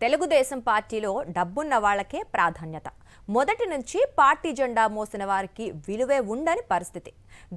తెలుగుదేశం పార్టీలో డబ్బున్న వాళ్ళకే ప్రాధాన్యత. మొదటి నుంచి పార్టీ జెండా మోసిన వారికి విలువే ఉండని పరిస్థితి.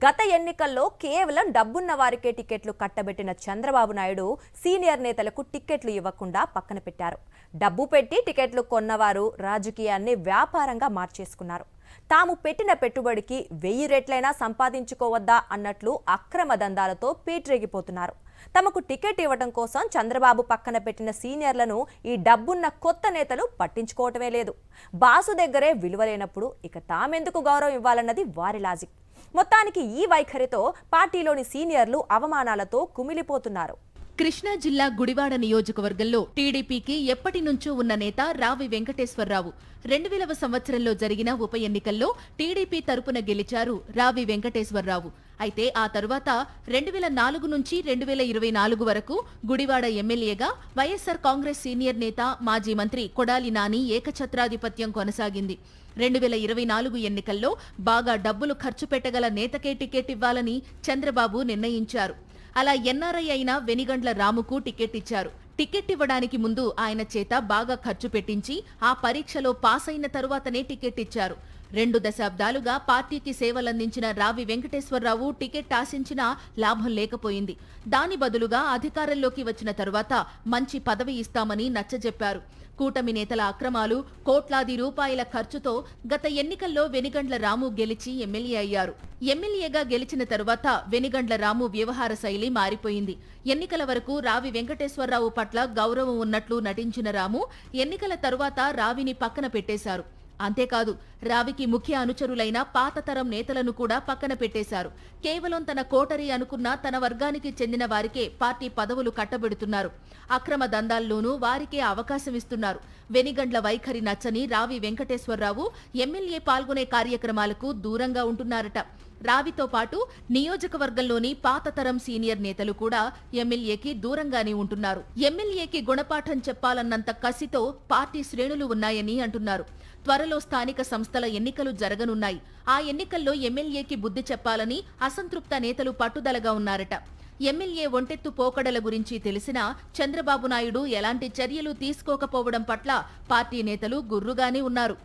గత ఎన్నికల్లో కేవలం డబ్బున్న వారికే టికెట్లు కట్టబెట్టిన చంద్రబాబు నాయుడు సీనియర్ నేతలకు టికెట్లు ఇవ్వకుండా పక్కన పెట్టారు. డబ్బు పెట్టి టికెట్లు కొన్నవారు రాజకీయాన్ని వ్యాపారంగా మార్చేసుకున్నారు. తాము పెట్టిన పెట్టుబడికి 1000 రెట్లైనా సంపాదించుకోవద్దా అన్నట్లు అక్రమ దందాలతో పీట్రేగిపోతున్నారు. తమకు టికెట్ ఇవ్వడం కోసం చంద్రబాబు పక్కన పెట్టిన సీనియర్లను ఈ డబ్బున్న కొత్త నేతలు పట్టించుకోవటమే లేదు. బాసు దగ్గరే విలువ లేనప్పుడు ఇక తామెందుకు గౌరవం ఇవ్వాలన్నది వారి లాజిక్. మొత్తానికి ఈ వైఖరితో పార్టీలోని సీనియర్లు అవమానాలతో కుమిలిపోతున్నారు. కృష్ణా జిల్లా గుడివాడ నియోజకవర్గంలో టీడీపీకి ఎప్పటి నుంచో ఉన్న నేత రావి వెంకటేశ్వరరావు 2000వ సంవత్సరంలో జరిగిన ఉప ఎన్నికల్లో టీడీపీ తరపున గెలిచారు రావి వెంకటేశ్వరరావు. అయితే ఆ తరువాత 2004 నుంచి 2024 వరకు గుడివాడ ఎమ్మెల్యేగా వైఎస్సార్ కాంగ్రెస్ సీనియర్ నేత మాజీ మంత్రి కొడాలి నాని ఏకఛత్రాధిపత్యం కొనసాగింది. 2024 ఎన్నికల్లో బాగా డబ్బులు ఖర్చు పెట్టగల నేతకే టికెట్ ఇవ్వాలని చంద్రబాబు నిర్ణయించారు. అలా ఎన్ఆర్ఐ అయిన వెనిగండ్ల రాముకు టికెట్ ఇచ్చారు. టికెట్ ఇవ్వడానికి ముందు ఆయన చేత బాగా ఖర్చు పెట్టించి ఆ పరీక్షలో పాస్ అయిన తరువాతనే టికెట్ ఇచ్చారు. 2 దశాబ్దాలుగా పార్టీకి సేవలందించిన రావి వెంకటేశ్వరరావు టికెట్ ఆశించినా లాభం లేకపోయింది. దాని బదులుగా అధికారంలోకి వచ్చిన తరువాత మంచి పదవి ఇస్తామని నచ్చజెప్పారు. కూటమి నేతల అక్రమాలు, కోట్లాది రూపాయల ఖర్చుతో గత ఎన్నికల్లో వెనిగండ్ల రాము గెలిచి ఎమ్మెల్యే అయ్యారు. ఎమ్మెల్యేగా గెలిచిన తరువాత వెనిగండ్ల రాము వ్యవహార శైలి మారిపోయింది. ఎన్నికల వరకు రావి వెంకటేశ్వరరావు పట్ల గౌరవం ఉన్నట్లు నటించిన రాము ఎన్నికల తరువాత రావిని పక్కన పెట్టేశారు. అంతేకాదు, రావికి ముఖ్య అనుచరులైన పాతతరం నేతలను కూడా పక్కన పెట్టేశారు. కేవలం తన కోటరీ అనుకున్న తన వర్గానికి చెందిన వారికే పార్టీ పదవులు కట్టబెడుతున్నారు. అక్రమ దందాల్లోనూ వారికే అవకాశం ఇస్తున్నారు. వెనిగండ్ల వైఖరి నచ్చని రావి వెంకటేశ్వరరావు ఎమ్మెల్యే పాల్గొనే కార్యక్రమాలకు దూరంగా ఉంటున్నారట. రావితో పాటు నియోజకవర్గంలోని పాతతరం సీనియర్ నేతలు కూడా ఎమ్మెల్యేకి దూరంగానే ఉంటున్నారు. ఎమ్మెల్యేకి గుణపాఠం చెప్పాలన్నంత కసితో పార్టీ శ్రేణులు ఉన్నాయని అంటున్నారు. త్వరలో స్థానిక సంస్థల ఎన్నికలు జరగనున్నాయి. ఆ ఎన్నికల్లో ఎమ్మెల్యేకి బుద్ధి చెప్పాలని అసంతృప్త నేతలు పట్టుదలగా ఉన్నారట. ఎమ్మెల్యే ఒంటెత్తు పోకడల గురించి తెలిసినా చంద్రబాబు నాయుడు ఎలాంటి చర్యలు తీసుకోకపోవడం పట్ల పార్టీ నేతలు గుర్రుగానే ఉన్నారు.